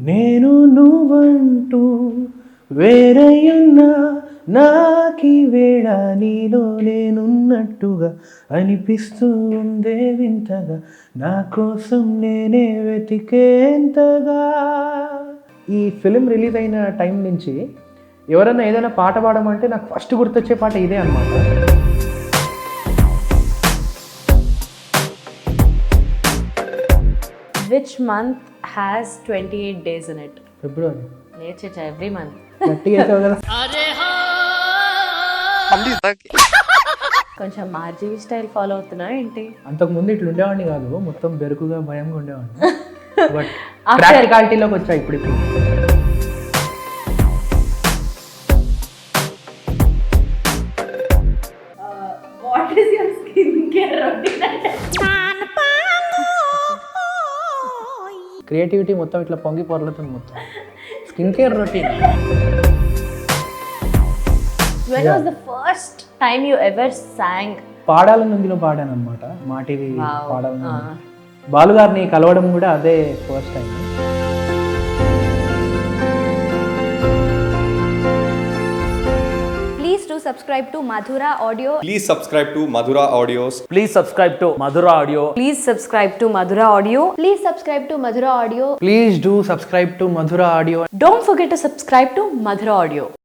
నేను నువ్వంటూ వేరయున్నా నాకి వేళ నీలో నేనున్నట్టుగా అనిపిస్తూ ఉందే వింతగా నా కోసం నేనే వెతికేంతగా. ఈ ఫిలిం రిలీజ్ అయిన టైం నుంచి ఎవరైనా ఏదైనా పాట పాడమంటే నాకు ఫస్ట్ గుర్తొచ్చే పాట ఇదే అన్నమాట. Which month has 28 days in it? February. Nature, every month. గట్టిగా వేసావు కదా. కొంచెం ఆర్జీవి స్టైల్ ఫాలో అవుతున్నా ఏంటి? అంతకుముందు ఇట్లా ఉండేవాడిని కాదు, మొత్తం బెరుకుగా భయంగా ఉండేవాడిని. బట్ ప్రాక్టికాలిటీలోకి వచ్చా ఇప్పుడు. What is your skincare routine? Creativity మొత్తం ఇట్లా పొంగి పొరలుతుంది మొత్తం. Skin care routine. When was the first time you ever sang? పాడాలని ఉందిలో పాడాను అనమాట. మా టీవీ Wow. పాడాలని. బాలు గారిని కలవడం కూడా అదే first time. Please do subscribe to Madhura Audio. Please subscribe to Madhura Audios. Please subscribe to Madhura Audio. Please subscribe to Madhura Audio. Please subscribe to Madhura Audio. Please do subscribe to Madhura audio. Don't forget to subscribe to Madhura Audio.